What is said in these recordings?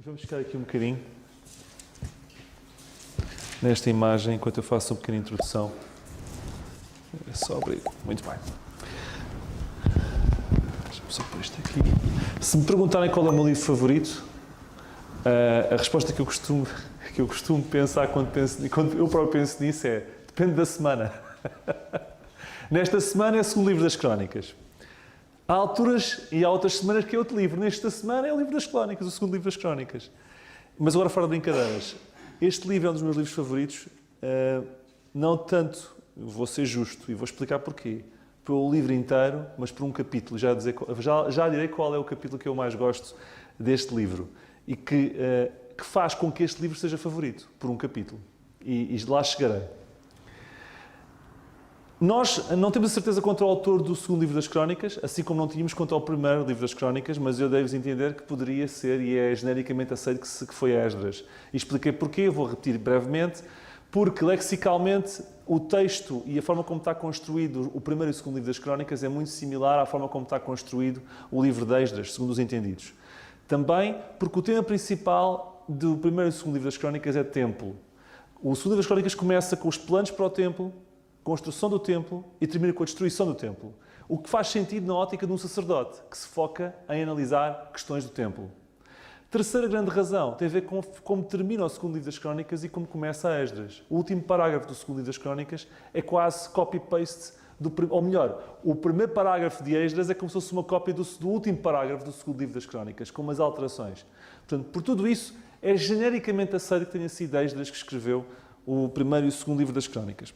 Vamos ficar aqui um bocadinho nesta imagem enquanto eu faço uma pequena introdução. É só abrir. Muito bem. Deixa-me só pôr isto aqui. Se me perguntarem qual é o meu livro favorito, a resposta que eu costumo pensar quando eu próprio penso nisso é: depende da semana. Nesta semana é o segundo livro das Crónicas. Há alturas e há outras semanas que é outro livro. Nesta semana é o livro das Crónicas, o segundo livro das Crónicas. Mas agora, fora de brincadeiras, este livro é um dos meus livros favoritos. Não tanto, vou ser justo e vou explicar porquê, pelo livro inteiro, mas por um capítulo. Já direi qual é o capítulo que eu mais gosto deste livro e que faz com que este livro seja favorito, por um capítulo. E lá chegarei. Nós não temos a certeza quanto ao autor do segundo livro das Crónicas, assim como não tínhamos quanto ao primeiro livro das Crónicas, mas eu devo entender que poderia ser, e é genericamente aceito, que foi Esdras. E expliquei porquê, vou repetir brevemente, porque lexicalmente o texto e a forma como está construído o primeiro e o segundo livro das Crónicas é muito similar à forma como está construído o livro de Esdras, segundo os entendidos. Também porque o tema principal do primeiro e do segundo livro das Crónicas é templo. O segundo livro das Crónicas começa com os planos para o templo, construção do templo e termina com a destruição do templo. O que faz sentido na ótica de um sacerdote, que se foca em analisar questões do templo. Terceira grande razão tem a ver com como termina o segundo livro das Crónicas e como começa a Esdras. O último parágrafo do segundo livro das Crónicas é quase copy-paste ou melhor, o primeiro parágrafo de Esdras é como se fosse uma cópia do último parágrafo do segundo livro das Crónicas, com umas alterações. Portanto, por tudo isso, é genericamente aceito que tenha sido Esdras que escreveu o primeiro e o segundo livro das Crónicas.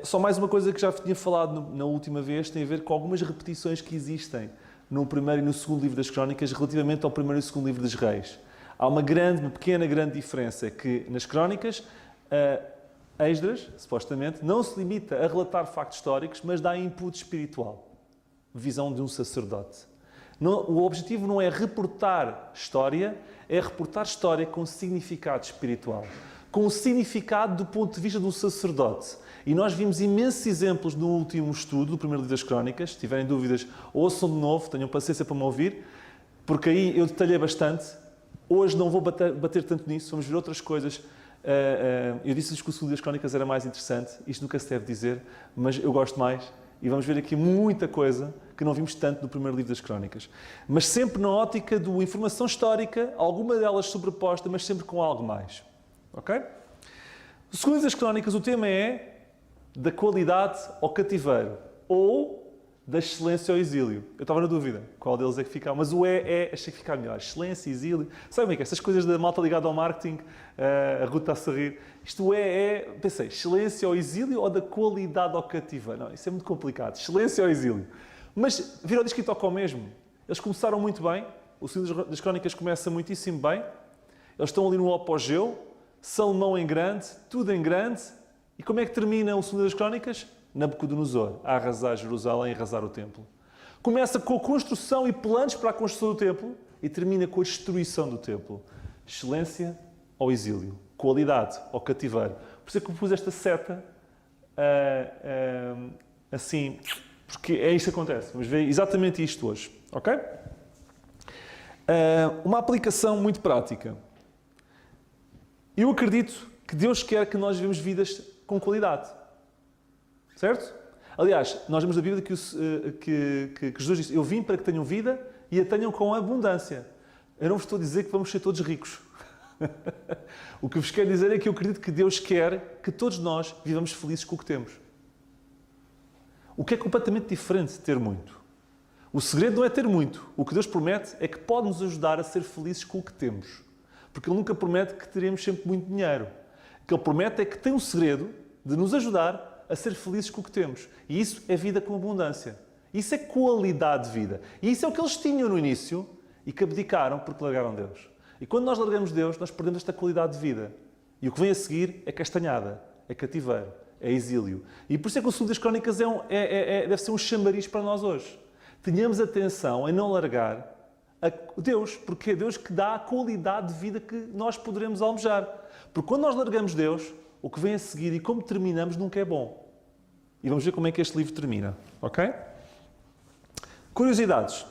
Só mais uma coisa que já tinha falado na última vez, tem a ver com algumas repetições que existem no primeiro e no segundo livro das Crónicas relativamente ao primeiro e segundo livro dos Reis. Há uma pequena diferença, é que nas Crónicas, Esdras, supostamente, não se limita a relatar factos históricos, mas dá input espiritual, visão de um sacerdote. O objetivo não é reportar história, é reportar história com significado espiritual, com o significado do ponto de vista de um sacerdote. E nós vimos imensos exemplos no último estudo do primeiro livro das Crónicas. Se tiverem dúvidas, ouçam de novo, tenham paciência para me ouvir, porque aí eu detalhei bastante. Hoje não vou bater tanto nisso, vamos ver outras coisas. Eu disse-lhes que o segundo livro das Crónicas era mais interessante, isto nunca se deve dizer, mas eu gosto mais. E vamos ver aqui muita coisa que não vimos tanto no primeiro livro das Crónicas. Mas sempre na ótica de informação histórica, alguma delas sobreposta, mas sempre com algo mais. Ok? O segundo livro das Crónicas, o tema é da qualidade ao cativeiro ou da excelência ao exílio. Eu estava na dúvida qual deles é que ficava, mas o achei que ficava melhor. Excelência, exílio. Sabe como é que é? Essas coisas da malta ligada ao marketing, a Ruth está-se a rir. Isto pensei, excelência ao exílio ou da qualidade ao cativeiro? Não, isso é muito complicado. Excelência ao exílio. Mas viram diz que toca ao mesmo. Eles começaram muito bem. O segundo das Crónicas começa muitíssimo bem. Eles estão ali no apogeu. Salomão em grande, tudo em grande. E como é que termina o segundo das Crónicas? Nabucodonosor, a arrasar Jerusalém e arrasar o templo. Começa com a construção e planos para a construção do templo e termina com a destruição do templo. Excelência ao exílio, qualidade ao cativeiro. Por isso é que eu pus esta seta assim, porque é isto que acontece. Vamos ver exatamente isto hoje, ok? Uma aplicação muito prática. Eu acredito que Deus quer que nós vivamos vidas com qualidade. Certo? Aliás, nós vemos na Bíblia que Jesus disse: eu vim para que tenham vida e a tenham com abundância. Eu não vos estou a dizer que vamos ser todos ricos. O que vos quero dizer é que eu acredito que Deus quer que todos nós vivamos felizes com o que temos. O que é completamente diferente de ter muito. O segredo não é ter muito. O que Deus promete é que pode nos ajudar a ser felizes com o que temos. Porque Ele nunca promete que teremos sempre muito dinheiro. O que Ele promete é que tem um segredo de nos ajudar a ser felizes com o que temos. E isso é vida com abundância. Isso é qualidade de vida. E isso é o que eles tinham no início e que abdicaram porque largaram Deus. E quando nós largamos Deus, nós perdemos esta qualidade de vida. E o que vem a seguir é castanhada, é cativeiro, é exílio. E por isso é que o segundo das Crónicas deve ser um chamariz para nós hoje. Tenhamos atenção em não largar a Deus, porque é Deus que dá a qualidade de vida que nós poderemos almejar. Porque quando nós largamos Deus, o que vem a seguir e como terminamos nunca é bom. E vamos ver como é que este livro termina, ok? Curiosidades.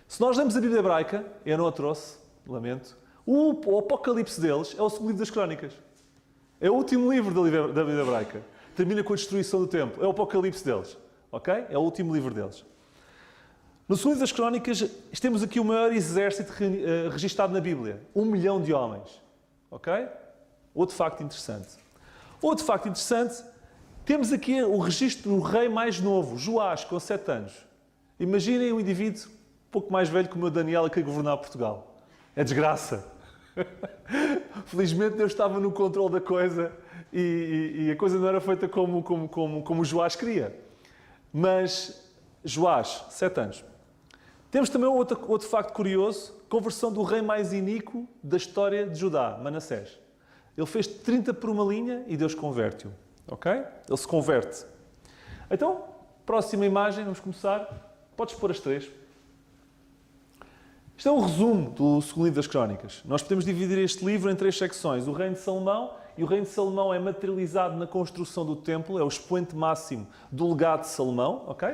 Se nós lemos a Bíblia hebraica, eu não a trouxe, lamento. O apocalipse deles é o segundo livro das Crónicas. É o último livro da Bíblia hebraica. Termina com a destruição do templo. É o apocalipse deles. Ok? É o último livro deles. No segundo livro das Crónicas, temos aqui o maior exército registado na Bíblia. 1 milhão de homens. Ok? Outro facto interessante. Outro facto interessante, temos aqui o registro do rei mais novo, Joás, com 7 anos. Imaginem um indivíduo um pouco mais velho que o meu Daniel a querer governar Portugal. É desgraça. Felizmente Deus estava no controle da coisa e a coisa não era feita como Joás queria. Mas Joás, 7 anos. Temos também outro facto curioso, conversão do rei mais iníquo da história de Judá, Manassés. Ele fez 30 por uma linha e Deus converte-o. Ok? Ele se converte. Então, próxima imagem, vamos começar. Podes pôr as 3. Isto é um resumo do segundo livro das Crónicas. Nós podemos dividir este livro em 3 secções. O reino de Salomão, e o reino de Salomão é materializado na construção do templo, é o expoente máximo do legado de Salomão. Ok?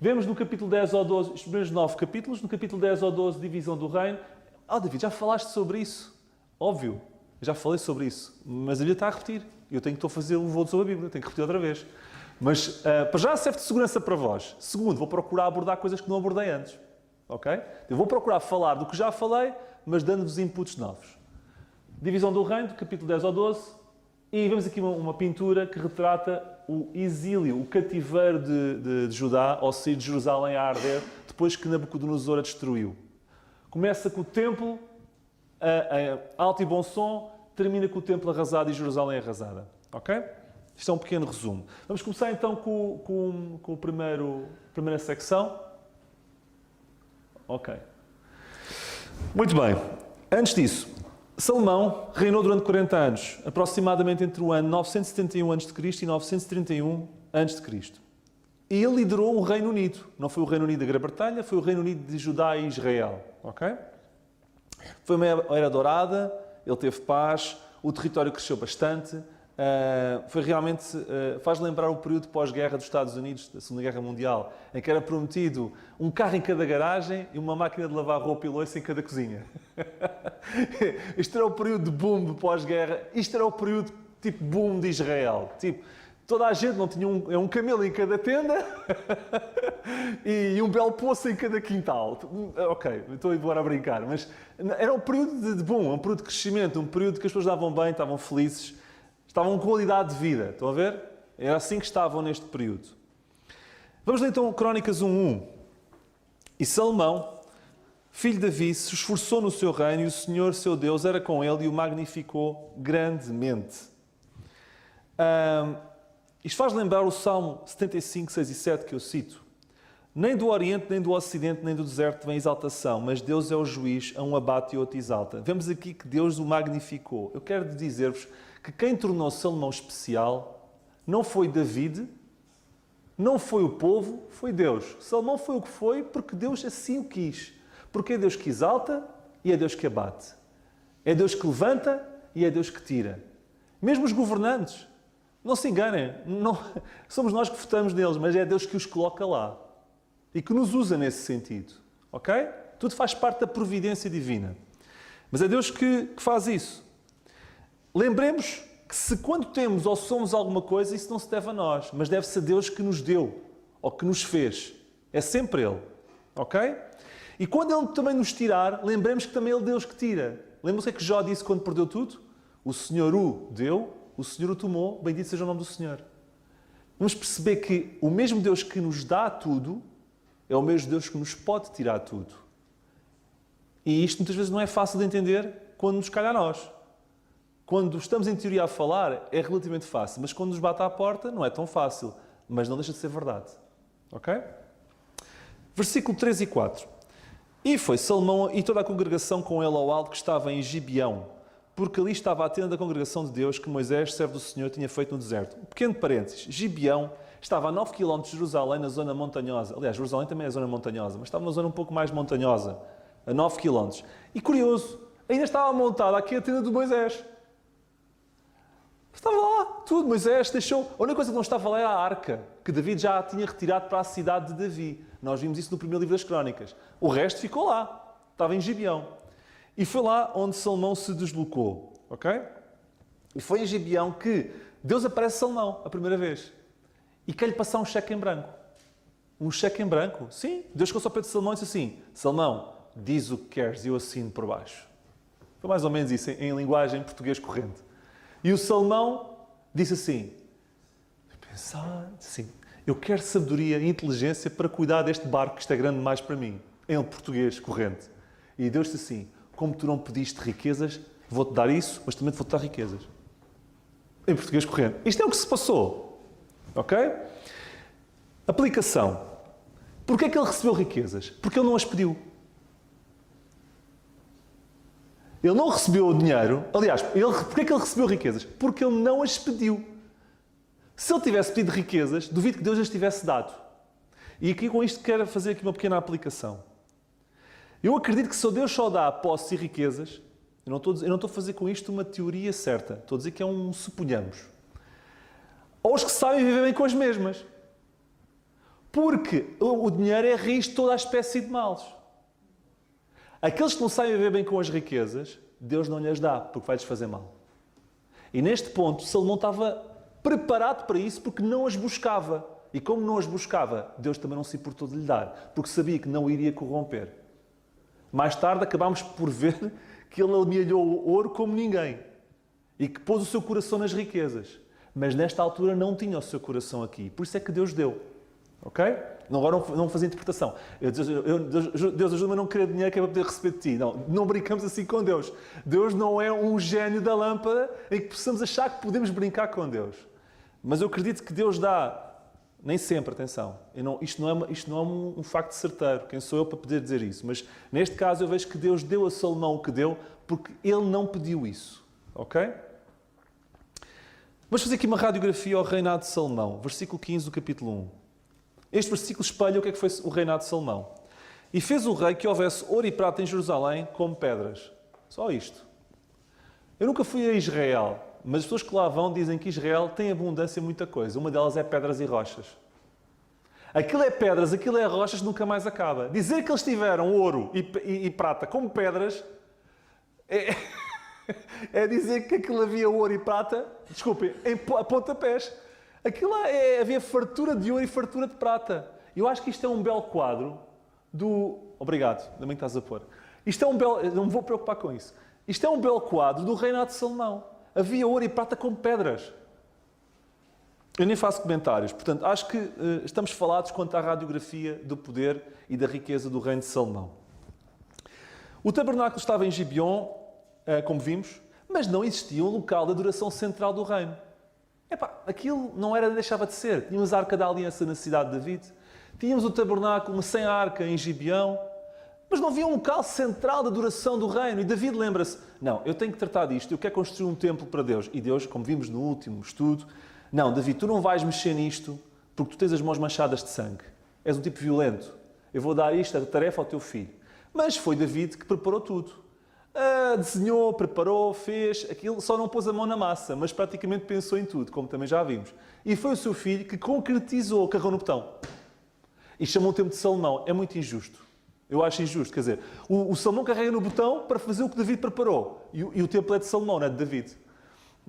Vemos no capítulo 10 ou 12, os primeiros 9 capítulos, no capítulo 10 ou 12, divisão do reino. David, já falaste sobre isso? Óbvio, já falei sobre isso, mas a Bíblia está a repetir. Eu tenho que fazer um voo sobre a Bíblia, tenho que repetir outra vez. Mas, para já, serve de segurança para vós. Segundo, vou procurar abordar coisas que não abordei antes. Ok? Eu vou procurar falar do que já falei, mas dando-vos inputs novos. Divisão do reino, do capítulo 10 ao 12. E vemos aqui uma pintura que retrata o exílio, o cativeiro de Judá, ao sair de Jerusalém a arder, depois que Nabucodonosor a destruiu. Começa com o templo, alto e bom som, termina com o templo arrasado e Jerusalém arrasada. Ok? Isto é um pequeno resumo. Vamos começar então com a primeira secção. Ok. Muito bem. Antes disso, Salomão reinou durante 40 anos, aproximadamente entre o ano 971 a.C. e 931 a.C. E ele liderou o Reino Unido. Não foi o Reino Unido da Grã-Bretanha, foi o Reino Unido de Judá e Israel. Ok? Foi uma era dourada, ele teve paz, o território cresceu bastante. Foi realmente, faz lembrar o período pós-guerra dos Estados Unidos, da Segunda Guerra Mundial, em que era prometido um carro em cada garagem e uma máquina de lavar roupa e louça em cada cozinha. Isto era o período de boom pós-guerra, isto era o período tipo boom de Israel. Tipo, toda a gente não tinha um camelo em cada tenda e um belo poço em cada quintal. Ok, estou agora a brincar, mas era um período de boom, um período de crescimento, um período que as pessoas davam bem, estavam felizes. Estavam com qualidade de vida, estão a ver? Era assim que estavam neste período. Vamos ler então Crónicas 1:1. E Salomão, filho de Davi, se esforçou no seu reino e o Senhor, seu Deus, era com ele e o magnificou grandemente. Isto faz lembrar o Salmo 75, 6 e 7 que eu cito. Nem do Oriente, nem do Ocidente, nem do deserto vem exaltação, mas Deus é o juiz, a um abate e outro exalta. Vemos aqui que Deus o magnificou. Eu quero dizer-vos que quem tornou Salomão especial não foi David, não foi o povo, foi Deus. Salomão foi o que foi porque Deus assim o quis. Porque é Deus que exalta e é Deus que abate. É Deus que levanta e é Deus que tira. Mesmo os governantes, não se enganem, não, somos nós que votamos neles, mas é Deus que os coloca lá e que nos usa nesse sentido. Ok? Tudo faz parte da providência divina. Mas é Deus que faz isso. Lembremos que se quando temos ou somos alguma coisa, isso não se deve a nós, mas deve-se a Deus que nos deu ou que nos fez. É sempre Ele. Ok? E quando Ele também nos tirar, lembremos que também é Deus que tira. Lembram-se o que Jó disse quando perdeu tudo? O Senhor o deu, o Senhor o tomou, bendito seja o nome do Senhor. Vamos perceber que o mesmo Deus que nos dá tudo é o mesmo Deus que nos pode tirar tudo. E isto muitas vezes não é fácil de entender quando nos calha a nós. Quando estamos em teoria a falar, é relativamente fácil, mas quando nos bate à porta, não é tão fácil, mas não deixa de ser verdade. Ok? Versículo 3 e 4. E foi Salomão e toda a congregação com ele ao alto que estava em Gibeão, porque ali estava a tenda da congregação de Deus que Moisés, servo do Senhor, tinha feito no deserto. Um pequeno parênteses. Gibeão estava a 9 km de Jerusalém, na zona montanhosa. Aliás, Jerusalém também é zona montanhosa, mas estava numa zona um pouco mais montanhosa, a 9 km. E curioso, ainda estava montada aqui a tenda de Moisés. Estava lá, tudo. Moisés deixou... A única coisa que não estava lá era a arca, que David já tinha retirado para a cidade de Davi. Nós vimos isso no primeiro livro das Crónicas. O resto ficou lá. Estava em Gibeão. E foi lá onde Salomão se deslocou, ok? E foi em Gibeão que Deus aparece a Salomão, a primeira vez. E quer-lhe passar um cheque em branco. Um cheque em branco? Sim. Deus chegou ao pé de Salomão e disse assim, Salomão, diz o que queres e eu assino por baixo. Foi mais ou menos isso, em linguagem português corrente. E o Salomão disse assim, eu quero sabedoria e inteligência para cuidar deste barco que isto é grande demais para mim. Em português corrente. E Deus disse assim, como tu não pediste riquezas, vou-te dar isso, mas também te vou-te dar riquezas. Em português corrente. Isto é o que se passou. Ok? Aplicação. Porquê é que ele recebeu riquezas? Porque ele não as pediu. Ele não recebeu o dinheiro. Aliás, porquê é que ele recebeu riquezas? Porque ele não as pediu. Se ele tivesse pedido riquezas, duvido que Deus as tivesse dado. E aqui com isto quero fazer aqui uma pequena aplicação. Eu acredito que se Deus só dá posse e riquezas, eu não estou a fazer com isto uma teoria certa. Estou a dizer que é um suponhamos. Aos que sabem viver bem com as mesmas. Porque o dinheiro é a raiz de toda a espécie de males. Aqueles que não sabem viver bem com as riquezas, Deus não lhes dá, porque vai-lhes fazer mal. E neste ponto, Salomão estava preparado para isso porque não as buscava. E como não as buscava, Deus também não se importou de lhe dar, porque sabia que não o iria corromper. Mais tarde acabámos por ver que ele amealhou o ouro como ninguém e que pôs o seu coração nas riquezas. Mas nesta altura não tinha o seu coração aqui. Por isso é que Deus deu. Ok? Agora não vou fazer interpretação. Deus ajuda-me a não querer dinheiro que é para poder receber de ti. Não brincamos assim com Deus. Deus não é um gênio da lâmpada em que possamos achar que podemos brincar com Deus. Mas eu acredito que Deus dá, nem sempre, atenção. Isto não é um facto certeiro. Quem sou eu para poder dizer isso? Mas neste caso eu vejo que Deus deu a Salomão o que deu porque ele não pediu isso. Ok? Vamos fazer aqui uma radiografia ao reinado de Salomão. Versículo 15 do capítulo 1. Este versículo espelha o que é que foi o reinado de Salomão. E fez o rei que houvesse ouro e prata em Jerusalém como pedras. Só isto. Eu nunca fui a Israel, mas as pessoas que lá vão dizem que Israel tem abundância em muita coisa. Uma delas é pedras e rochas. Aquilo é pedras, aquilo é rochas, nunca mais acaba. Dizer que eles tiveram ouro e prata como pedras é dizer que aquilo havia ouro e prata, desculpem, a pontapés. Aquilo havia fartura de ouro e fartura de prata. Eu acho que isto é um belo quadro do... Obrigado, também estás a pôr. Isto é um belo... Não me vou preocupar com isso. Isto é um belo quadro do reinado de Salomão. Havia ouro e prata como pedras. Eu nem faço comentários. Portanto, acho que estamos falados quanto à radiografia do poder e da riqueza do reino de Salomão. O tabernáculo estava em Gibeon, como vimos, mas não existia um local de adoração central do reino. Aquilo não deixava de ser. Tínhamos a Arca da Aliança na cidade de David, tínhamos o tabernáculo sem a Arca em Gibeão, mas não havia um local central de adoração do reino. E David lembra-se, não, eu tenho que tratar disto, eu quero construir um templo para Deus. E Deus, como vimos no último estudo, não, David, tu não vais mexer nisto porque tu tens as mãos manchadas de sangue. És um tipo violento. Eu vou dar isto, a tarefa ao teu filho. Mas foi David que preparou tudo. Desenhou, preparou, fez aquilo, só não pôs a mão na massa, mas praticamente pensou em tudo, como também já vimos. E foi o seu filho que concretizou, carregou no botão. E chamou o templo de Salomão. É muito injusto. Eu acho injusto. Quer dizer, o Salomão carrega no botão para fazer o que David preparou. E o templo é de Salomão, não é de David.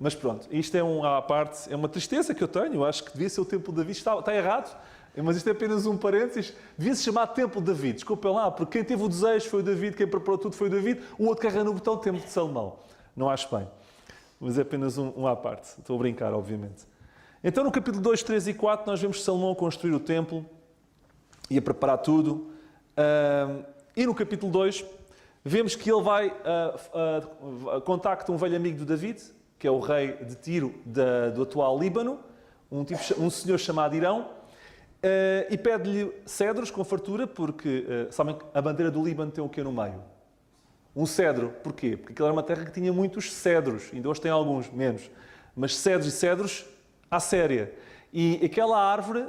Mas pronto, isto é à parte, é uma tristeza que eu tenho. Eu acho que devia ser o templo de David. Está errado, mas isto é apenas um parênteses. Devia-se chamar Templo de David. Desculpem lá, porque quem teve o desejo foi o David, quem preparou tudo foi o David, o outro carrega no botão Templo de Salomão. Não acho bem. Mas é apenas à parte. Estou a brincar, obviamente. Então, no capítulo 2, 3 e 4, nós vemos Salomão construir o templo e a preparar tudo. E no capítulo 2, vemos que ele vai contacta um velho amigo de David, que é o rei de Tiro do atual Líbano, um senhor chamado Irão, e pede-lhe cedros com fartura, porque sabem que a bandeira do Líbano tem o quê no meio? Um cedro. Porquê? Porque aquilo era uma terra que tinha muitos cedros, ainda hoje tem alguns, menos, mas cedros e cedros à séria. E aquela árvore,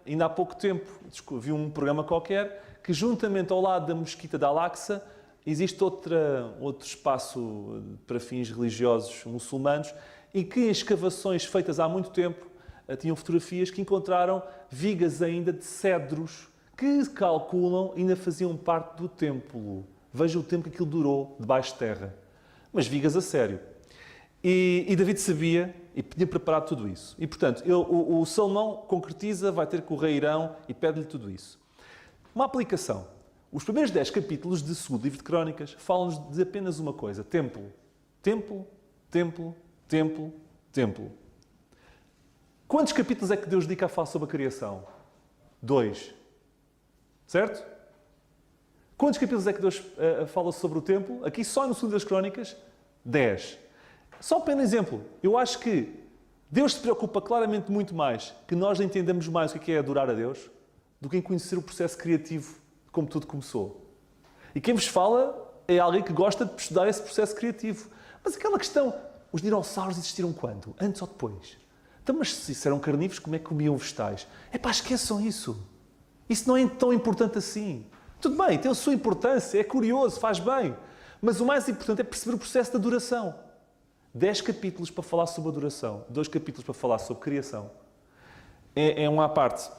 ainda há pouco tempo, vi um programa qualquer, que juntamente ao lado da mesquita de Al-Aqsa, existe outro espaço para fins religiosos muçulmanos e que em escavações feitas há muito tempo tinham fotografias que encontraram vigas ainda de cedros que calculam ainda faziam parte do templo. Veja o tempo que aquilo durou debaixo de terra. Mas vigas a sério. E David sabia e tinha preparado tudo isso. E, portanto, o Salomão concretiza, vai ter com o rei Irão e pede-lhe tudo isso. Uma aplicação. Os primeiros 10 capítulos do segundo livro de Crónicas falam-nos de apenas uma coisa. Templo. Templo, templo, templo, templo. Quantos capítulos é que Deus dedica a falar sobre a criação? 2. Certo? Quantos capítulos é que Deus fala sobre o templo? Aqui só no segundo das Crónicas, 10. Só um pequeno exemplo. Eu acho que Deus se preocupa claramente muito mais que nós entendamos mais o que é adorar a Deus do que em conhecer o processo criativo de como tudo começou. E quem vos fala é alguém que gosta de estudar esse processo criativo. Mas aquela questão, os dinossauros existiram quando? Antes ou depois? Então, mas se isso eram carnívoros, como é que comiam vegetais? Epá, esqueçam isso. Isso não é tão importante assim. Tudo bem, tem a sua importância, é curioso, faz bem. Mas o mais importante é perceber o processo da adoração. 10 capítulos para falar sobre adoração, 2 capítulos para falar sobre criação. É uma à parte.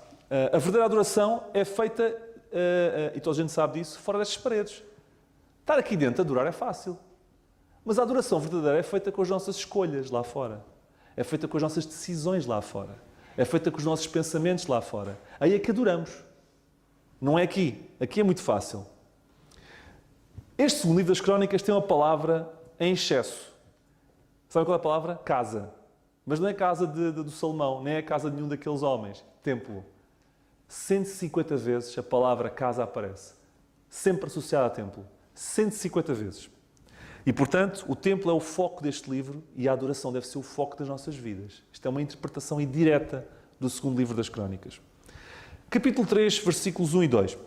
A verdadeira adoração é feita, e toda a gente sabe disso, fora destas paredes. Estar aqui dentro, adorar é fácil. Mas a adoração verdadeira é feita com as nossas escolhas lá fora. É feita com as nossas decisões lá fora. É feita com os nossos pensamentos lá fora. Aí é que adoramos. Não é aqui. Aqui é muito fácil. Este segundo livro das Crónicas tem uma palavra em excesso. Sabe qual é a palavra? Casa. Mas não é casa do Salomão, nem é casa de nenhum daqueles homens. Templo. 150 vezes a palavra casa aparece. Sempre associada a templo. 150 vezes. E, portanto, o templo é o foco deste livro e a adoração deve ser o foco das nossas vidas. Isto é uma interpretação indireta do segundo livro das Crónicas. Capítulo 3, versículos 1 e 2.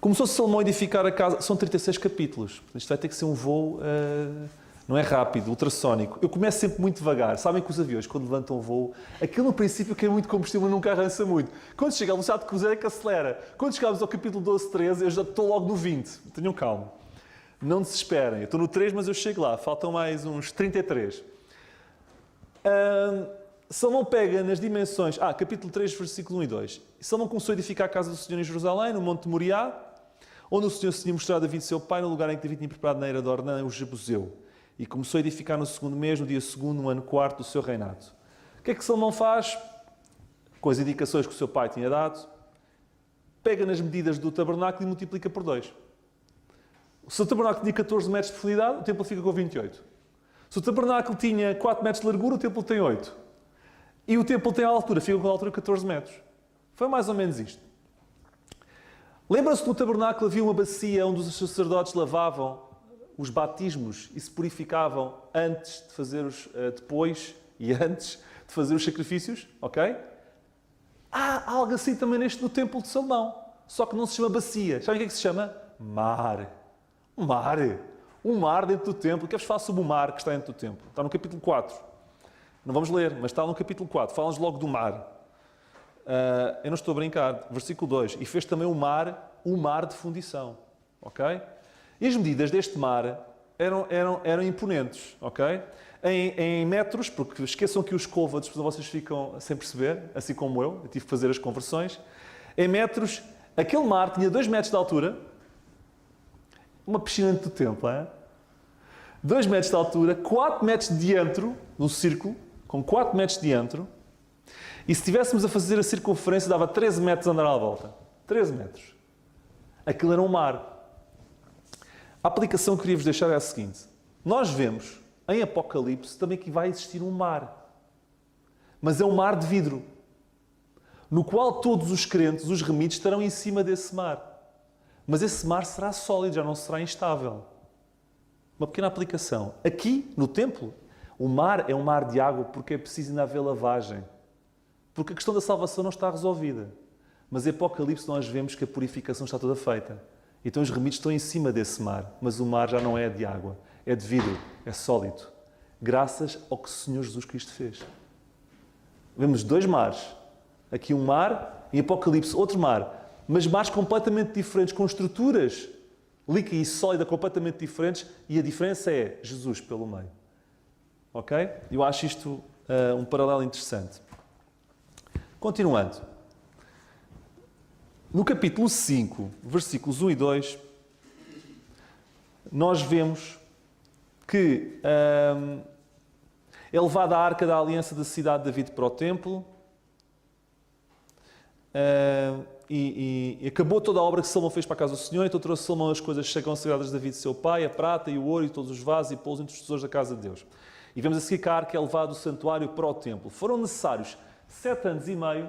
Começou Salomão a edificar a casa... São 36 capítulos. Isto vai ter que ser um voo... Não é rápido, ultrassónico. Eu começo sempre muito devagar. Sabem que os aviões, quando levantam voo, aquilo no princípio quer muito combustível, nunca arrança muito. Quando chega a velocidade de cruzeiro é que acelera. Quando chegamos ao capítulo 12, 13, eu já estou logo no 20. Tenham calma. Não desesperem. Eu estou no 3, mas eu chego lá. Faltam mais uns 33. Salomão pega nas dimensões... capítulo 3, versículo 1 e 2. Salomão começou a edificar a casa do Senhor em Jerusalém, no Monte de Moriá, onde o Senhor se tinha mostrado a David, seu pai, no lugar em que David tinha preparado na era de Ornã, o Jebuseu. E começou a edificar no segundo mês, no dia segundo, no ano quarto do seu reinado. O que é que Salomão faz? Com as indicações que o seu pai tinha dado, pega nas medidas do tabernáculo e multiplica por 2. Se o tabernáculo tinha 14 metros de profundidade, o templo fica com 28. Se o tabernáculo tinha 4 metros de largura, o templo tem 8. E o templo tem a altura, fica com a altura de 14 metros. Foi mais ou menos isto. Lembra-se que no tabernáculo havia uma bacia onde os sacerdotes lavavam os batismos e se purificavam antes de fazer depois e antes de fazer os sacrifícios, ok? Há algo assim também no templo de Salomão, só que não se chama bacia. Sabem o que é que se chama? Mar. Um mar. Um mar dentro do templo. Quero-vos falar sobre o mar que está dentro do templo. Está no capítulo 4. Não vamos ler, mas está no capítulo 4. Fala-nos logo do mar. Eu não estou a brincar. Versículo 2. E fez também o mar de fundição. Ok? E as medidas deste mar eram imponentes, ok? Em metros, porque esqueçam que os côvados, vocês ficam sem perceber, assim como eu tive que fazer as conversões. Em metros, aquele mar tinha 2 metros de altura, uma piscina dentro do templo, 2 metros de altura, 4 metros de diâmetro, num círculo, com 4 metros de diâmetro, e se estivéssemos a fazer a circunferência, dava 13 metros a andar à volta. 13 metros. Aquilo era um mar. A aplicação que queria-vos deixar é a seguinte. Nós vemos, em Apocalipse, também que vai existir um mar. Mas é um mar de vidro, no qual todos os crentes, os remidos, estarão em cima desse mar. Mas esse mar será sólido, já não será instável. Uma pequena aplicação. Aqui, no templo, o mar é um mar de água porque é preciso ainda haver lavagem. Porque a questão da salvação não está resolvida. Mas em Apocalipse nós vemos que a purificação está toda feita. Então os remidos estão em cima desse mar, mas o mar já não é de água, é de vidro, é sólido. Graças ao que o Senhor Jesus Cristo fez. Vemos 2 mares. Aqui um mar, em Apocalipse outro mar. Mas mares completamente diferentes, com estruturas líquida e sólida completamente diferentes, e a diferença é Jesus pelo meio. Ok? Eu acho isto um paralelo interessante. Continuando. No capítulo 5, versículos 1 e 2, nós vemos que é levada a arca da aliança da cidade de David para o templo e acabou toda a obra que Salomão fez para a casa do Senhor, então trouxe Salomão as coisas sagradas de David, seu pai, a prata e o ouro e todos os vasos e pô-los entre os tesouros da casa de Deus. E vemos a seguir que a arca é levada do santuário para o templo. Foram necessários 7 anos e meio,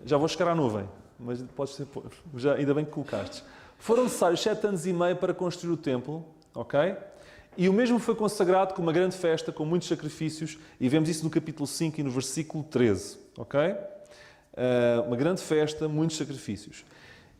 já vou chegar à nuvem, mas podes ser, já, ainda bem que colocaste. Foram necessários 7 anos e meio para construir o templo, ok? E o mesmo foi consagrado com uma grande festa, com muitos sacrifícios, e vemos isso no capítulo 5 e no versículo 13, ok? Uma grande festa, muitos sacrifícios.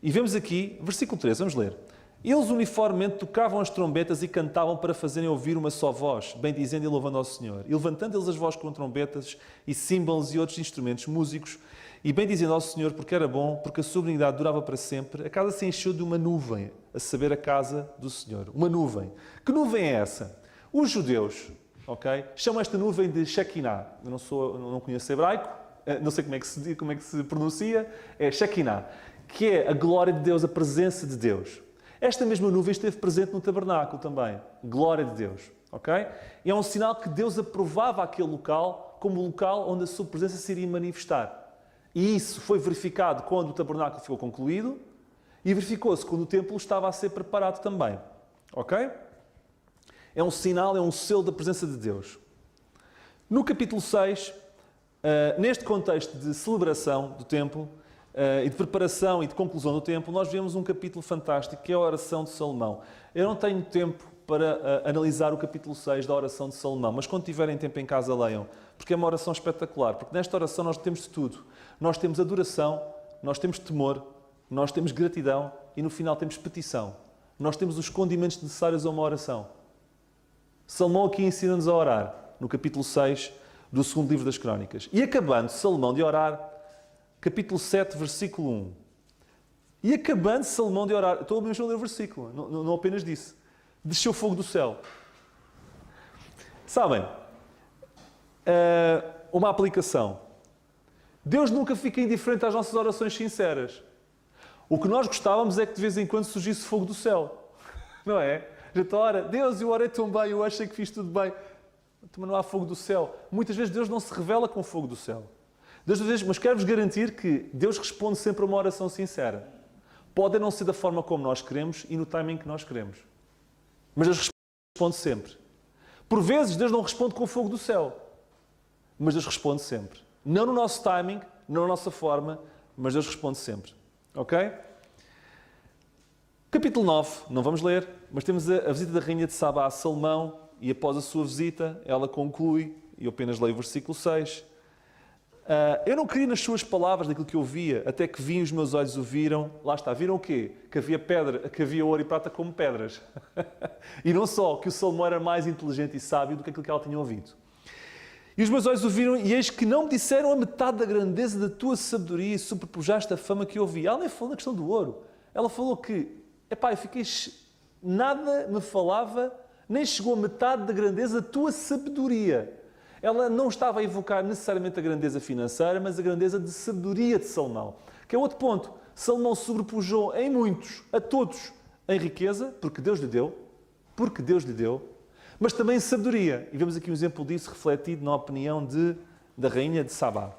E vemos aqui, versículo 13, vamos ler. Eles uniformemente tocavam as trombetas e cantavam para fazerem ouvir uma só voz, bendizendo e louvando ao Senhor. E levantando eles as vozes com trombetas e símbolos e outros instrumentos músicos, e bendizendo ao Senhor porque era bom, porque a sua benignidade durava para sempre, a casa se encheu de uma nuvem, a saber, a casa do Senhor. Uma nuvem. Que nuvem é essa? Os judeus, ok, chamam esta nuvem de Shekinah. Eu não conheço hebraico, não sei como é que se pronuncia, é Shekinah, que é a glória de Deus, a presença de Deus. Esta mesma nuvem esteve presente no tabernáculo também. Glória de Deus, ok? E é um sinal que Deus aprovava aquele local como o local onde a sua presença se iria manifestar. E isso foi verificado quando o tabernáculo ficou concluído e verificou-se quando o templo estava a ser preparado também. Ok? É um sinal, é um selo da presença de Deus. No capítulo 6, neste contexto de celebração do templo e de preparação e de conclusão do templo, nós vemos um capítulo fantástico que é a oração de Salomão. Eu não tenho tempo para analisar o capítulo 6 da oração de Salomão, mas quando tiverem tempo em casa leiam, porque é uma oração espetacular, porque nesta oração nós temos de tudo. Nós temos adoração, nós temos temor, nós temos gratidão e no final temos petição. Nós temos os condimentos necessários a uma oração. Salomão aqui ensina-nos a orar, no capítulo 6 do segundo livro das Crónicas. E acabando Salomão de orar, capítulo 7, versículo 1. E acabando Salomão de orar, estou mesmo a ler o versículo, não apenas disse, desceu fogo do céu. Sabem, uma aplicação. Deus nunca fica indiferente às nossas orações sinceras. O que nós gostávamos é que de vez em quando surgisse fogo do céu. Não é? Já está, ora, Deus, eu orei tão bem, eu achei que fiz tudo bem. Mas não há fogo do céu. Muitas vezes Deus não se revela com fogo do céu. Mas quero-vos garantir que Deus responde sempre a uma oração sincera. Pode não ser da forma como nós queremos e no timing que nós queremos. Mas Deus responde sempre. Por vezes Deus não responde com fogo do céu. Mas Deus responde sempre. Não no nosso timing, não na nossa forma, mas Deus responde sempre. Ok? Capítulo 9, não vamos ler, mas temos a visita da rainha de Sabá a Salomão e após a sua visita, ela conclui, e eu apenas leio o versículo 6. Eu não queria nas suas palavras daquilo que eu via, até que vi e os meus olhos o viram. Lá está, viram o quê? Que havia pedra, que havia ouro e prata como pedras. E não só, que o Salomão era mais inteligente e sábio do que aquilo que ela tinha ouvido. E os meus olhos o viram, e eis que não me disseram a metade da grandeza da tua sabedoria e superpujaste a fama que eu ouvi. Ela nem falou na questão do ouro. Ela falou que, eu fiquei... Nada me falava, nem chegou a metade da grandeza da tua sabedoria. Ela não estava a evocar necessariamente a grandeza financeira, mas a grandeza de sabedoria de Salomão. Que é outro ponto. Salomão sobrepujou em muitos, a todos, em riqueza, porque Deus lhe deu, mas também em sabedoria. E vemos aqui um exemplo disso refletido na opinião da rainha de Sabá.